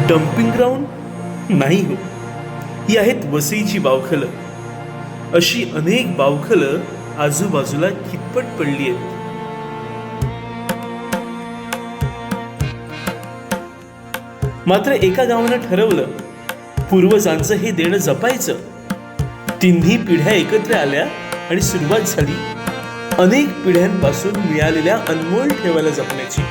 Dumping ground नाही हो, ही आहेत वसईची बावखलं. अशी अनेक बावखलं आजूबाजूला कितपट पडली आहेत. मात्र एका गावानं ठरवलं पूर्वजांचं हे देणं जपायचं. तिन्ही पिढ्या एकत्र आल्या आणि सुरुवात झाली अनेक पिढ्यांपासून मिळालेल्या अनमोल ठेवाला जपण्याची.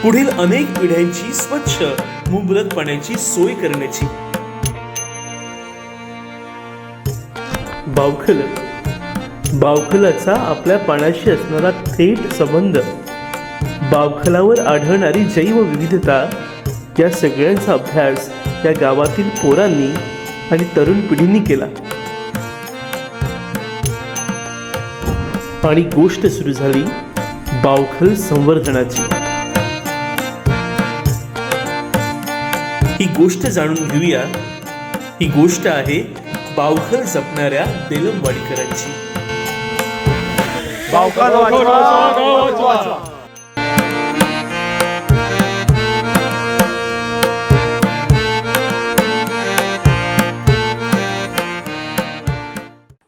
पुढील अनेक पिढ्यांची स्वच्छ मुबलक पाण्याची सोय करण्याची. बावखलाचा आपल्या पाण्याशी असणारा थेट संबंध, बावखलावर आढळणारी जैवविविधता, या सगळ्यांचा अभ्यास या गावातील पोरांनी आणि तरुण पिढींनी केला. आणि गोष्ट सुरू झाली बावखल संवर्धनाची. ही गोष्ट जाणून घेऊया. ही गोष्ट आहे बावखल जपणाऱ्या देलमवाडीकरांची.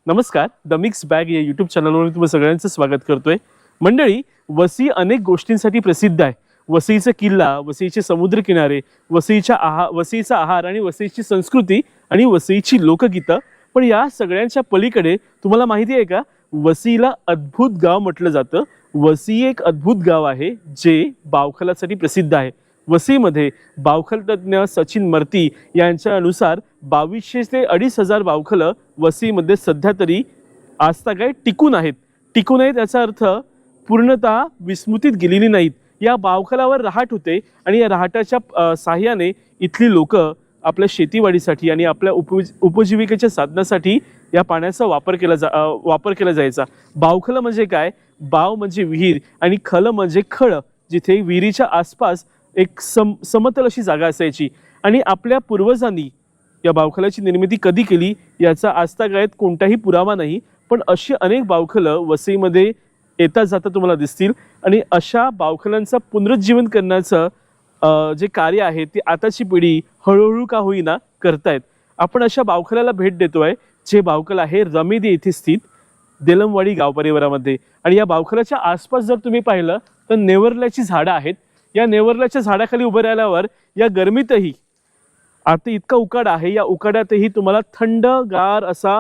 नमस्कार, द मिक्स बॅग या यूट्यूब चॅनलवर तुम्ही सगळ्यांचं स्वागत करतोय. मंडळी, वसई अनेक गोष्टींसाठी प्रसिद्ध आहे. वसईचा किल्ला, वसईचे समुद्रकिनारे, वसईचा आहार आणि वसईची संस्कृती आणि वसईची लोकगीतं. पण या सगळ्यांच्या पलीकडे तुम्हाला माहिती आहे का, वसईला अद्भुत गाव म्हटलं जातं. वसई एक अद्भुत गाव आहे जे बावखलासाठी प्रसिद्ध आहे. वसईमध्ये बावखल तज्ज्ञ सचिन मर्ती यांच्या अनुसार 2200 ते 2500 बावखलं वसईमध्ये सध्या तरी आजतागाय टिकून आहेत. याचा अर्थ पूर्णतः विस्मृतीत गेलेली नाहीत. या बावखलावर रहाट होते आणि या रहाटाच्या साह्याने इथली लोक आपल्या शेतीवाडीसाठी आणि आपल्या उपजीविकेच्या साधनासाठी या पाण्याचा वापर केला जायचा. बावखलं म्हणजे काय? बाव म्हणजे विहीर आणि खल म्हणजे खळ, जिथे विहिरीच्या आसपास एक समतल अशी जागा असायची. आणि आपल्या पूर्वजांनी या बावखलाची निर्मिती कधी केली याचा आजतागायत कोणताही पुरावा नाही. पण अशी अनेक बावखलं वसईमध्ये येता जाता तुम्हाला दिसतील. आणि अशा बावखलांचं पुनरुज्जीवन करण्याचं जे कार्य आहे ते आताची पिढी हळूहळू का होईना करतायत. आपण अशा बावखलाला भेट देतोय, जे बावखल आहे रमेदी येथे स्थित देलमवाडी गाव परिवारामध्ये. आणि या बावखलाच्या आसपास जर तुम्ही पाहिलं तर नेवरल्याची झाडं आहेत. या नेवरल्याच्या झाडाखाली उभं राहिल्यावर या गरमीतही आता इतका उकाडा आहे, या उकाड्यातही तुम्हाला थंडगार असा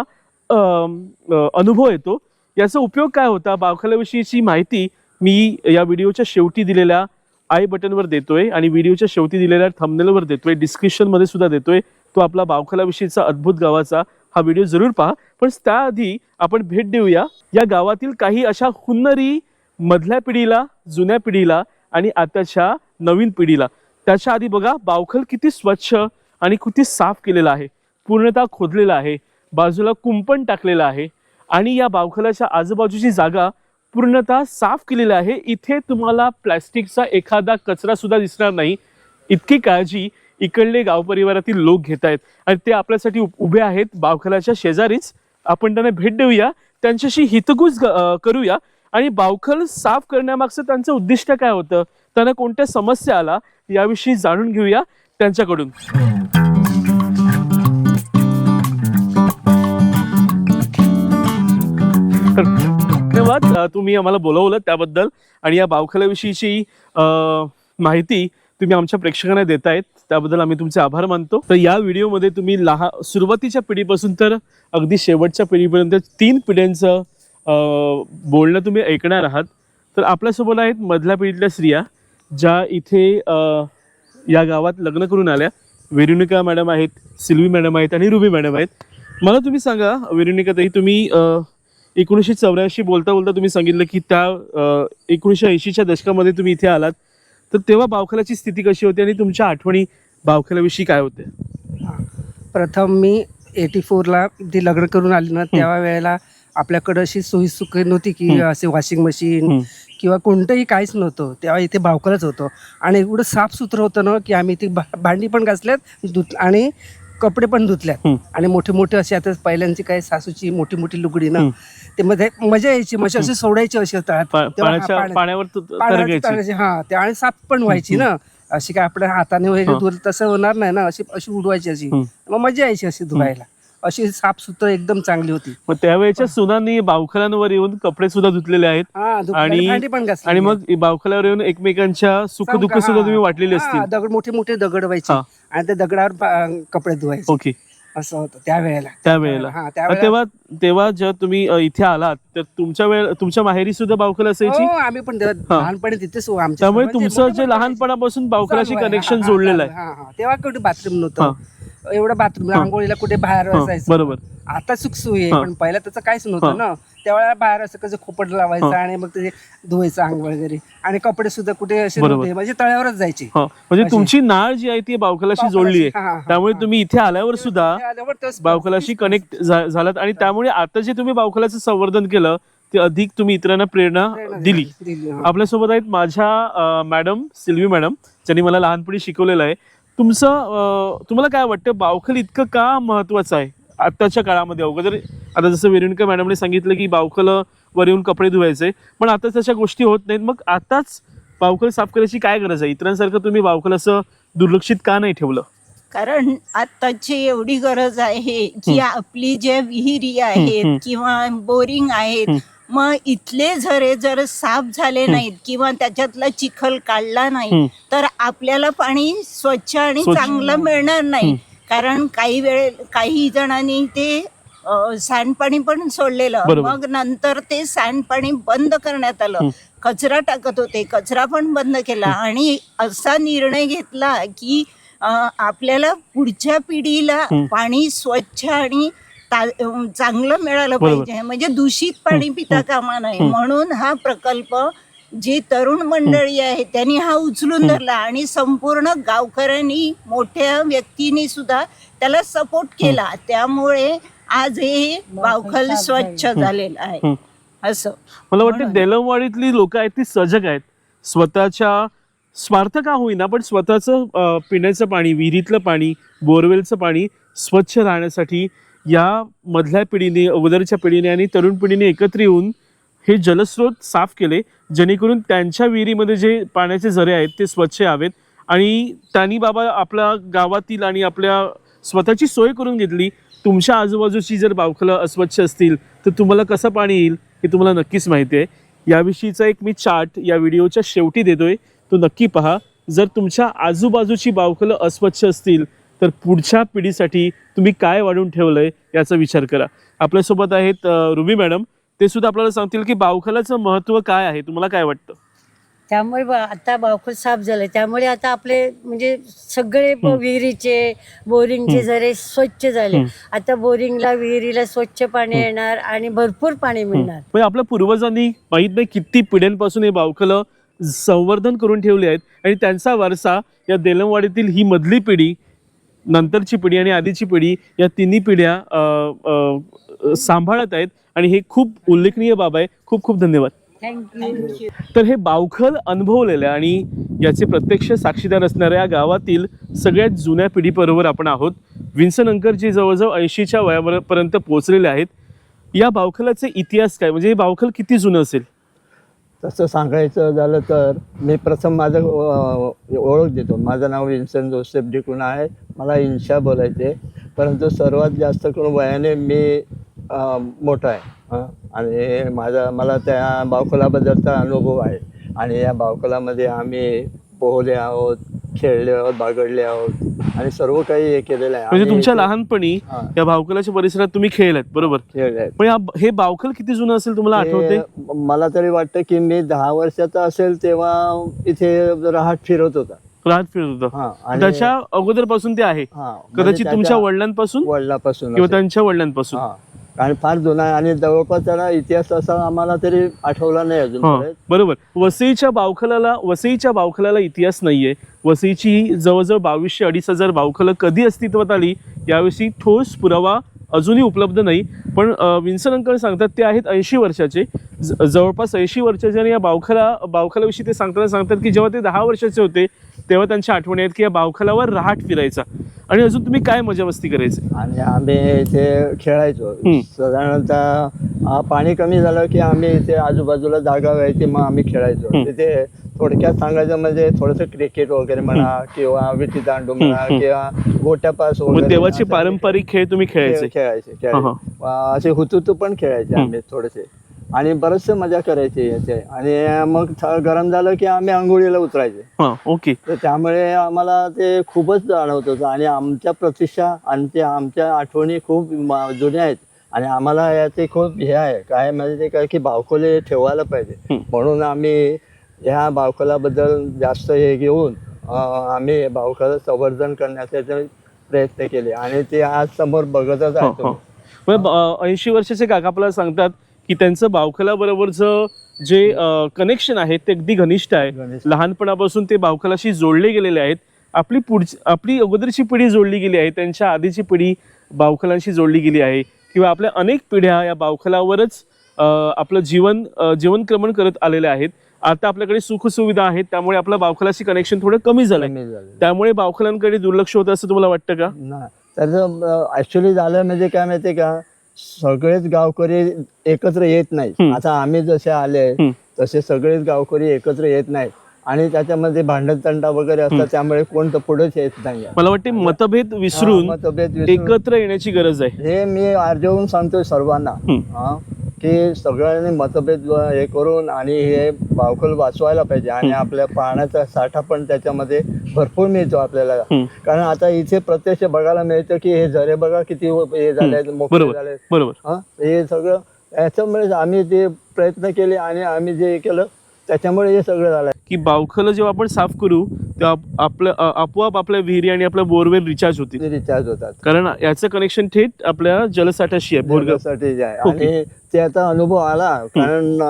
अनुभव येतो. याचा उपयोग काय होता, बावखलाविषयीची माहिती मी या व्हिडिओच्या शेवटी दिलेल्या आय बटनवर देतोय आणि व्हिडिओच्या शेवटी दिलेल्या थंबनेलवर देतोय, डिस्क्रिप्शनमध्ये सुद्धा देतोय. तो आपला बावखलाविषयीचा अद्भुत गावाचा हा व्हिडिओ जरूर पहा. पण त्याआधी आपण भेट देऊया या गावातील काही अशा हुन्नरी मधल्या पिढीला, जुन्या पिढीला आणि आताच्या नवीन पिढीला. त्याच्या आधी बघा बावखल किती स्वच्छ आणि किती साफ केलेला आहे, पूर्णतः खोदलेला आहे, बाजूला कुंपण टाकलेलं आहे आणि या बावखलाच्या आजूबाजूची जागा पूर्णतः साफ केलेली आहे. इथे तुम्हाला प्लॅस्टिकचा एखादा कचरा सुद्धा दिसणार नाही. इतकी काळजी इकडले गाव परिवारातील लोक घेत आहेत आणि ते आपल्यासाठी उभे आहेत बावखलाच्या शेजारीच. आपण त्यांना भेट देऊया, त्यांच्याशी हितगुज करूया आणि बावखल साफ करण्यामागचं त्यांचं उद्दिष्ट काय होतं, त्यांना कोणत्या समस्या आला याविषयी जाणून घेऊया त्यांच्याकडून. धन्यवाद, तुम्ही आम्हाला बोलवलं त्याबद्दल आणि या बावखलाविषयीची माहिती तुम्ही आमच्या प्रेक्षकांना देतायत त्याबद्दल आम्ही तुमचे आभार मानतो. तर या व्हिडिओमध्ये तुम्ही सुरुवातीच्या पिढीपासून तर अगदी शेवटच्या पिढीपर्यंत 3 पिढ्यांचं बोलणं तुम्ही ऐकणार आहात. तर आपल्यासोबत आहेत मधल्या पिढीतल्या स्त्रिया, ज्या इथे या गावात लग्न करून आल्या. वेरुनिका मॅडम आहेत, सिल्वी मॅडम आहेत आणि रुबी मॅडम आहेत. मला तुम्ही सांगा वेरुनिका ताई, तुम्ही 1984 बोलता तुम्ही सांगितलं की त्या 1980च्या दशकामध्ये तुम्ही इथे आलात. तर तेव्हा बावखलाची स्थिती कशी होती आणि तुमच्या आठवणी बावखलाविषयी काय होते? प्रथम मी 84ला ती लग्न करून आली ना, तेव्हा वेळेला आपल्याकडं अशी सोयीसुखी नव्हती की असे वॉशिंग मशीन किंवा कोणतंही काहीच नव्हतं. तेव्हा इथे बावखलच होतं आणि एवढं साफसुथरं होतं ना की आम्ही ती भांडी पण घासल्यात आणि कपडे पण धुतल्यात आणि मोठे मोठे असे आता पहिल्यांची काय सासूची मोठी मोठी लुगडी ना ते मध्ये मजा यायची, म्हशी अशी सोडायची अशी तळात पाण्यावर तरंगायची. हा ते आणि साफ पण व्हायची ना, अशी काय आपल्या हाताने वगैरे धुल तसं होणार नाही ना, अशी अशी उडवायची अशी, मग मजा यायची अशी धुवायला. अशी साफसुथरं एकदम चांगली होती. मग त्यावेळेच्या सुनांनी बावखलांवर येऊन कपडे सुद्धा धुतलेले आहेत भांडी पण घासली. आणि मग बावखलावर येऊन एकमेकांच्या सुख दुःख सुद्धा तुम्ही वाटलेले असतील. दगड मोठे मोठे दगड व्हायचे आणि त्या दगडावर कपडे धुवायचे. ओके, असं होतं त्यावेळेला. तेव्हा जेव्हा तुम्ही इथे आलात तर तुमच्या माहेरी सुद्धा बावखल असायची? आम्ही पण लहानपणी तिथेच त्यामुळे तुमचं जे लहानपणापासून बावखलाशी कनेक्शन जोडलेलं आहे. तेव्हा कुठे बाथरूम नव्हतं, एवढं बाथरूम आंघोळीला कुठे बाहेर असायचं. बरोबर. आता सुखसोयी आहे, पण पहिला त्याचं काहीच नव्हतं ना. त्यावेळेला बाहेर असं कसं खोपट लावायचं आणि मग ते धुवायचं अंग वगैरे, आणि कपडे सुद्धा कुठे असे नव्हते, म्हणजे तळ्यावरच जायचे. म्हणजे तुमची नाळ जी आहे ती बावखलाशी जोडली आहे, त्यामुळे तुम्ही इथे आल्यावर सुद्धा बावखलाशी कनेक्ट झालात. आणि त्यामुळे आता जे तुम्ही बावखलाचं संवर्धन केलं ते अधिक तुम्ही इतरांना प्रेरणा दिली. आपल्यासोबत आहेत माझ्या मॅडम, सिल्वी मॅडम, ज्यांनी मला लहानपणी शिकवलेलं आहे. तुम्हाला काय वाटतं बावखल इतकं का महत्वाचं आहे आताच्या काळामध्ये? अगोदर आता जसं वेरुणकर मॅडमने सांगितलं की बावखलवर येऊन कपडे धुवायचे, पण आता तशा गोष्टी होत नाहीत. मग आताच बावखल साफ करायची काय गरज आहे? इतरांसारखं तुम्ही बावखल असं दुर्लक्षित का नाही ठेवलं? कारण आताची एवढी गरज आहे की आपली ज्या विहिरी आहेत किंवा बोरिंग आहेत, मग इथले झरे जर साफ झाले नाहीत किंवा त्याच्यातला चिखल काढला नाही तर आपल्याला पाणी स्वच्छ आणि चांगलं मिळणार नाही. कारण काही जणांनी ते सांडपाणी पण सोडलेलं, मग नंतर ते सांडपाणी बंद करण्यात आलं. कचरा टाकत होते, कचरा पण बंद केला आणि असा निर्णय घेतला की आपल्याला पुढच्या पिढीला पाणी स्वच्छ आणि चांगलं मिळालं पाहिजे, म्हणजे दूषित पाणी पिता कामा नये. म्हणून हा प्रकल्प जी तरुण मंडळी आहे त्यांनी हा उचलून धरला आणि संपूर्ण गावकऱ्यांनी, मोठ्या व्यक्तींनी सुद्धा त्याला सपोर्ट केला. त्यामुळे आज हे बावखल स्वच्छ झालेलं आहे. असं मला वाटतं देलमवाडीतली लोक आहेत ती सजग आहेत. स्वतःच्या स्वार्थ का होईना पण स्वतःचं पिण्याचं पाणी, विहिरीतलं पाणी, बोरवेलचं पाणी स्वच्छ राहण्यासाठी या मधल्या पिढीने, अगोदरच्या पिढीने आणि तरुण पिढीने एकत्र येऊन हे जलस्रोत साफ केले, जेणेकरून त्यांच्या विहिरीमध्ये जे पाण्याचे झरे आहेत ते स्वच्छ यावेत. आणि त्यांनी बाबा आपल्या गावातील आणि आपल्या स्वतःची सोय करून घेतली. तुमच्या आजूबाजूची जर बावखलं अस्वच्छ असतील तर तुम्हाला कसं पाणी येईल हे तुम्हाला नक्कीच माहिती आहे. याविषयीचा एक मी चार्ट या व्हिडिओच्या शेवटी देतोय, तो नक्की पहा. जर तुमच्या आजूबाजूची बावखलं अस्वच्छ असतील तर पुढच्या पिढीसाठी तुम्ही काय वाढून ठेवलंय याचा विचार करा. आपल्यासोबत आहेत रुबी मॅडम, ते सुद्धा आपल्याला सांगतील की बावखलाचं महत्त्व काय आहे. तुम्हाला काय वाटतं? त्यामुळे आता बावखल साफ झालं, त्यामुळे आता आपले म्हणजे सगळे विहिरीचे, बोरिंगचे झरे स्वच्छ झाले. आता बोरिंगला, विहिरीला स्वच्छ पाणी येणार आणि भरपूर पाणी मिळणार. म्हणजे आपल्या पूर्वजांनी माहित नाही किती पिढ्यांपासून हे बावखलं संवर्धन करून ठेवले आहेत आणि त्यांचा वारसा या देलमवाडीतील ही मधली पिढी, नंतरची पिढी आणि आधीची पिढी या तिन्ही पिढ्या सांभाळत आहेत आणि हे खूप उल्लेखनीय बाब आहे. खूप खूप धन्यवाद. थँक्यू. तर हे बावखल अनुभवलेल्या आणि याचे प्रत्यक्ष साक्षीदार असणाऱ्या गावातील सगळ्यात जुन्या पिढीबरोबर आपण आहोत. विन्सन अंकर जे जवळजवळ 80च्या वयापर्यंत पोहोचलेले आहेत. या बावखलाचे इतिहास काय, म्हणजे हे बावखल किती जुनं असेल? तसं सांगायचं झालं तर मी प्रथम माझं ओळख देतो. माझं नाव विन्सन जोसेफ डिकुना आहे. मला इन्शा बोलायचे, परंतु सर्वात जास्त करून वयाने मी मोठा आहे आणि मला त्या बावखलाबद्दलचा अनुभव आहे. आणि या बावखलामध्ये आम्ही पोहले आहोत, खेळले आहोत, बागडले आहोत आणि सर्व काही हे केलेलं आहे. म्हणजे तुमच्या लहानपणी या बावखलाच्या परिसरात तुम्ही खेळलात, बरोबर? खेळले. पण हे बावखल किती जुनं असेल तुम्हाला आठवते? मला तरी वाटतं की मी 10 वर्षाचा असेल तेव्हा इथे राहत फिरत होता. आणि त्याच्या अगोदर पासून ते आहे, कदाचित तुमच्या वडिलांपासून किंवा त्यांच्या वडिलांपासून. आणि फार जुना आहे आणि जवळपास त्याला इतिहास असा आम्हाला तरी आठवला नाही अजून. बरोबर. वसईच्या बावखलाला इतिहास नाहीये. वसईची जवळजवळ 2200-2500 बावखलं कधी अस्तित्वात आली याविषयी ठोस पुरावा अजूनही उपलब्ध नाही. पण विन्सन अंकल सांगतात ते आहेत 80 वर्षाचे, जवळपास 80 वर्षाचे. आणि या बावखलाविषयी ते सांगतात की जेव्हा ते 10 वर्षाचे होते तेव्हा त्यांच्या आठवणी आहेत की या बावखलावर रहाट फिरायचा. आणि अजून तुम्ही काय मजा मस्ती करायचे? आणि आम्ही इथे खेळायचो. साधारणतः पाणी कमी झालं की आम्ही इथे आजूबाजूला जागा व्हायची, मग आम्ही खेळायचो तिथे. थोडक्यात सांगायचं म्हणजे थोडंसं क्रिकेट वगैरे म्हणा किंवा विटी दांडू म्हणा किंवा गोट्यापास वगैरे, तेव्हाचे पारंपरिक खेळ तुम्ही खेळायचे? खेळायचे असे हुतुतू पण खेळायचे आम्ही थोडेसे, आणि बरेचसे मजा करायची याचे. आणि मग गरम झालं की आम्ही आंघोळीला उतरायचे. ओके. तर त्यामुळे आम्हाला ते खूपच जाणवत होतं. आणि आमच्या प्रतीक्षा आणि आमच्या आठवणी खूप जुन्या आहेत. आणि आम्हाला याचे खूप हे आहे काय म्हणजे ते काय की बावखोले ठेवायला पाहिजे, म्हणून आम्ही ह्या बावखलाबद्दल जास्त हे घेऊन आम्ही बावखला संवर्धन करण्याचे प्रयत्न केले. आणि ते आज समोर बघतच आहे. 80 वर्षाचे काका आपल्याला सांगतात की त्यांचं बावखला बरोबरचं जे कनेक्शन आहे ते अगदी घनिष्ठ आहे. लहानपणापासून ते बावखलाशी जोडले गेलेले आहेत. आपली अगोदरची पिढी जोडली गेली आहे, त्यांच्या आधीची पिढी बावखलांशी जोडली गेली आहे, किंवा आपल्या अनेक पिढ्या या बावखलावरच आपलं जीवनक्रमण करत आलेले आहेत. आता आपल्याकडे सुखसुविधा आहेत, त्यामुळे आपलं बावखलाशी कनेक्शन थोडं कमी झालंय. त्यामुळे बावखलांकडे दुर्लक्ष होतं असं तुम्हाला वाटतं का? नाही, तर ऍक्च्युली झालं म्हणजे काय माहितीये का, सगळेच गावकरी एकत्र येत नाही. आता आम्ही जसे आले तसे सगळेच गावकरी एकत्र येत नाहीत, आणि त्याच्यामध्ये भांडण तंटा वगैरे असतात, त्यामुळे कोण तर पुढेच येत नाही. मला वाटते मतभेद विसरून एकत्र येण्याची गरज आहे. हे मी आर्जवून सांगतोय सर्वांना की सगळ्यांनी मतभेद हे करून आणि हे बावखल वाचवायला पाहिजे. आणि आपल्या पाण्याचा साठा पण त्याच्यामध्ये भरपूर मिळतो आपल्याला. कारण आता इथे प्रत्यक्ष बघायला मिळतं की हे झरे बघा किती हे झाले, मोकळे झाले. बरोबर. हे सगळं याच्यामुळे आम्ही ते प्रयत्न केले आणि आम्ही जे केलं त्याच्यामुळे हे सगळं झालं. की बावखलं जेव्हा आपण साफ करू तेव्हा आपोआप आपल्या विहिरी आणि आपल्या बोरवेल रिचार्ज होतात. कारण याचं कनेक्शन थेट आपल्या जलसाठ्याशी आहे, बोरसाठी आहे. आणि त्याचा अनुभव आला, कारण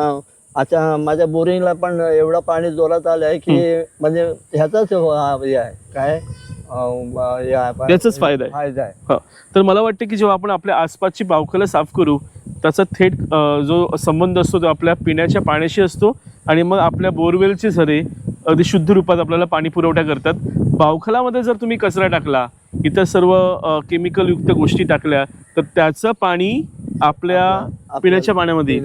आता माझ्या बोरिंगला पण एवढं पाणी जोरात आलं आहे की म्हणजे ह्याचाच हे आहे काय याचाच फायदा आहे. तर मला वाटतं की जेव्हा आपण आपल्या आसपासची बावखलं साफ करू त्याचा थेट जो संबंध असतो तो आपल्या पिण्याच्या पाण्याशी असतो, आणि मग आपल्या बोरवेलचे झरे अगदी शुद्ध रूपात आपल्याला पाणी पुरवठा करतात. बावखलामध्ये जर तुम्ही कचरा टाकला, इतर सर्व केमिकल युक्त गोष्टी टाकल्या, तर त्याचं पाणी आपल्या पिण्याच्या पाण्यामध्ये.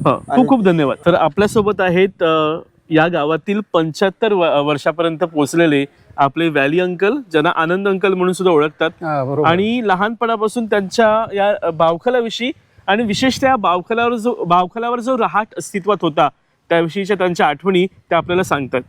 खूप खूप धन्यवाद. तर आपल्यासोबत आहेत या गावातील 75 वर्षापर्यंत पोहोचलेले आपले व्हॅली अंकल, ज्यांना आनंद अंकल म्हणून सुद्धा ओळखतात. आणि लहानपणापासून त्यांच्या या बावखलाविषयी आणि विशेषतः बावखलावर जो रहाट अस्तित्वात होता त्याविषयीच्या त्यांच्या आठवणी त्या आपल्याला सांगतात.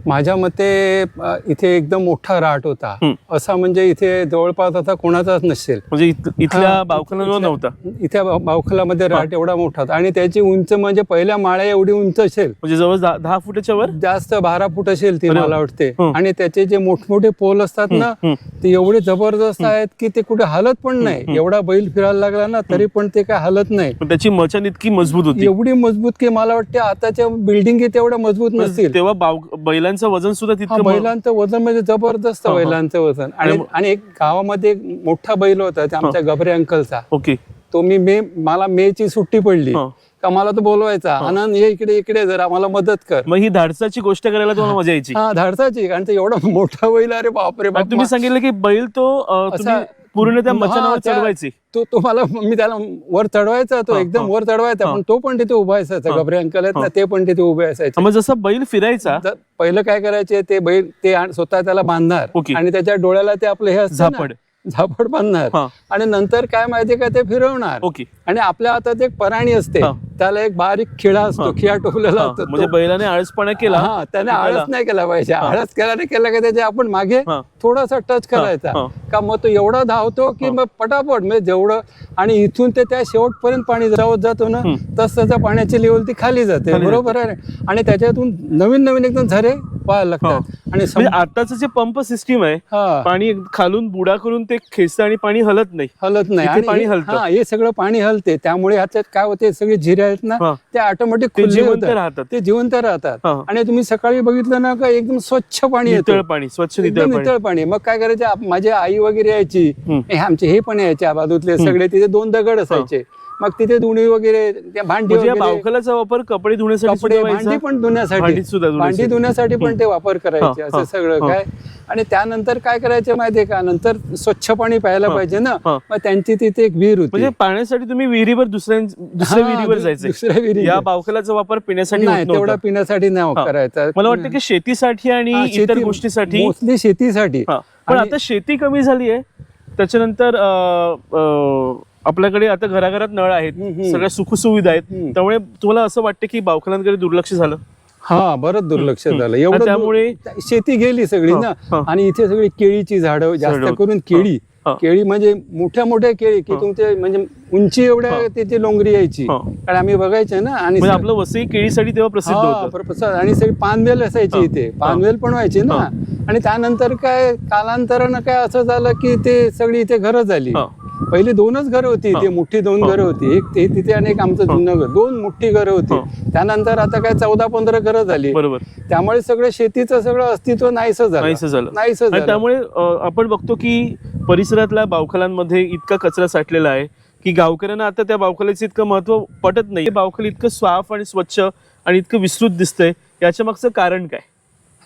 माझ्या मते इथे एकदम मोठा रहाट होता. असा म्हणजे इथे जवळपास आता कोणाचाच नसेल, म्हणजे इथल्या बावखलावर नव्हता. इथे बावखलामध्ये रहाट एवढा मोठा होता, आणि त्याची उंच म्हणजे पहिल्या माळ्या एवढी उंच असेल, म्हणजे जवळ 10 फुटाच्या वर, जास्त 12 फूट असेल ती मला वाटते. आणि त्याचे जे मोठमोठे पोल असतात ना ते एवढे जबरदस्त आहेत की ते कुठे हलत पण नाही. एवढा बैल फिरायला लागला ना तरी पण ते काय हलत नाही. त्याची मचान इतकी मजबूत होती, एवढी मजबूत की मला वाटते आताच्या बिल्डिंग तेवढ्या मजबूत नसतील. तेव्हा बैलांचं वजन सुद्धा तितकं. बैलांचं वजन म्हणजे जबरदस्त बैलांचं वजन. आणि एक गावामध्ये एक मोठा बैल होता आमच्या गबरे अंकलचा. ओके. तो मला मेची सुट्टी पडली का मला तो बोलवायचा, आनंद ये इकडे जरा मला मदत कर. मग ही धाडसाची गोष्ट करायला तुम्हाला मजा यायची? हा, धाडसाची. कारण ते एवढा मोठा बैल, अरे बापरे बाप. तुम्ही सांगितलं की बैल तो पूर्ण त्या मचानावर चढवायचे. तो मला, मी त्याला वर चढवायचा, तो एकदम वर चढवायचा, पण तो पण तिथे उभा असायचा. गबरे अंकल आहेत ना, ते पण तिथे उभे असायचे. मग जसं बैल फिरायचा पहिलं काय करायचे, ते बैल ते स्वतः त्याला बांधणार आणि त्याच्या डोळ्याला ते आपलं हे असतं झापड बांधणार, आणि नंतर काय माहितीये का ते फिरवणार. आणि आपल्या हातात एक पराणी असते, त्याला एक बारीक खिळा असतो, खिळा टोपलेला असतो. म्हणजे बैलाने आळसपणा केला, त्याने आळस नाही केला पाहिजे. आळस केला नाही केला का त्याच्या आपण मागे थोडासा टच करायचा का, मग तो एवढा धावतो की मग पटापट म्हणजे जेवढं, आणि इथून ते त्या शेवटपर्यंत पाणी जातो ना तस त्याच्या पाण्याची लेवल ती खाली जाते. बरोबर आहे. आणि त्याच्यातून नवीन एकदम झरे व्हायला लागतात. आणि आताच जे पंप सिस्टीम आहे, पाणी खालून बुडा करून ते खेचतं आणि पाणी हलत नाही. आणि पाणी हलतं, हे सगळं पाणी हलते. त्यामुळे ह्याच्यात काय होते, सगळे जिरे आहेत ना ते ऑटोमॅटिक जिवंत राहतात. ते जिवंत राहतात. आणि तुम्ही सकाळी बघितलं ना का एकदम स्वच्छ पाणी येतं, स्वच्छ नितळ पाणी. मग काय करायचे, माझी आई वगैरे यायची, आमचे हे पण यायचे बाजूतले सगळे, तिथे 2 दगड असायचे. मग तिथे धुणी वगैरे त्या भांडी म्हणजे या वगैरे, बावखलाचा वापर कपडे धुण्यासाठी कपडे सुद्धा भांडी व्हायचा? पण धुण्यासाठी, भांडी सुद्धा धुण्यासाठी. भांडी धुण्यासाठी पण ते वापर करायचे असं सगळं काय. आणि त्यानंतर काय करायचं माहितीये का, नंतर स्वच्छ पाणी प्यायला पाहिजे ना, मग त्यांची तिथे एक विहीर होती. म्हणजे पाण्यासाठी तुम्ही विहिरीवर दुसऱ्या विहिरीवर जायचे? दुसऱ्या विहिरी, या बावखलाचा वापर पिण्यासाठी होत नाही नव्हता? तेवढा पिण्यासाठी नाही करायचा. मला वाटतं की शेतीसाठी आणि इतर गोष्टीसाठी मोस्टली शेतीसाठी. पण आता शेती कमी झाली आहे, त्याच्यानंतर आपल्याकडे आता घराघरात नळ आहेत, सगळ्या सुखसुविधा आहेत, त्यामुळे तुम्हाला असं वाटतं की बावखलांकडे दुर्लक्ष झालं? हा, बरंच दुर्लक्ष झालं. एवढं त्यामुळे शेती गेली सगळी ना. आणि इथे सगळी केळीची झाडं, जास्त करून केळी म्हणजे मोठ्या मोठ्या केळी की तुमचे म्हणजे उंची एवढ्या त्याची लोंगरी यायची, कारण आम्ही बघायचे ना. आणि आपलं वसई केळीसाठी तेव्हा प्रसिद्ध होतं. आणि सगळी पानवेल असायची इथे, पानवेल पण व्हायची ना. आणि त्यानंतर काय कालांतरानं काय असं झालं की ते सगळी इथे घरं झाली. पहिले 2च घरं होती इथे, मोठी 2 घरं होती, एक ते तिथे आणि एक आमचं जुनं घर, 2 मोठी घरं होती. त्यानंतर आता काय 14-15 घरं झाली. बरोबर. त्यामुळे सगळं शेतीचं सगळं अस्तित्व नाहीसं झालं. त्यामुळे आपण बघतो की परिसरातल्या बावखलांमध्ये इतका कचरा साठलेला आहे की गावकऱ्यांना आता त्या बावखलाचं इतकं महत्व पटत नाही. बावखल इतकं साफ आणि स्वच्छ आणि इतकं विस्तृत दिसतंय, याच्या मागचं कारण काय?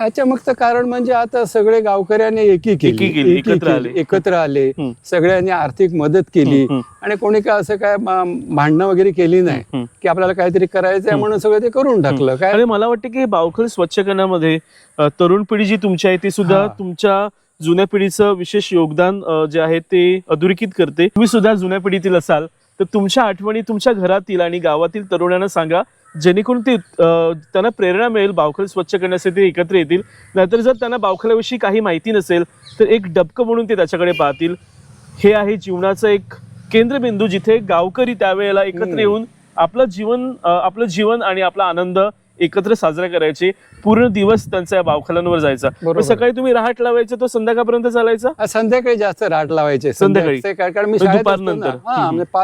ह्याच्या मागचं कारण म्हणजे आता सगळे गावकऱ्यांनी एकत्र आले, सगळ्यांनी आर्थिक मदत केली. आणि कोणी काय असं काय भांडणं वगैरे केली नाही की आपल्याला काहीतरी करायचंय म्हणून सगळं ते करून टाकलं. काय आणि मला वाटतं की बावखल स्वच्छ करण्यामध्ये तरुण पिढी जी तुमची आहे ती सुद्धा तुमच्या जुन्या पिढीचं विशेष योगदान जे आहे ते अधोरेखित करते. तुम्ही सुद्धा जुन्या पिढीतील असाल तर तुमच्या आठवणी तुमच्या घरातील आणि गावातील तरुणांना सांगा, जेणेकरून ते त्यांना प्रेरणा मिळेल बावखल स्वच्छ करण्यासाठी ते एकत्र येतील. नाहीतर जर त्यांना बावखलाविषयी काही माहिती नसेल तर एक डबकं म्हणून ते त्याच्याकडे पाहतील. हे आहे जीवनाचं एक केंद्रबिंदू जिथे गावकरी त्यावेळेला एकत्र येऊन आपलं जीवन आणि आपला आनंद एकत्र साजरा करायचे. पूर्ण दिवस त्यांचा या बावखलांवर जायचा. सकाळी तुम्ही रहाट लावायचा, तो संध्याकाळपर्यंत चालायचा? संध्याकाळी जास्त रहाट लावायचे संध्याकाळी, कारण मी दुपारनंतर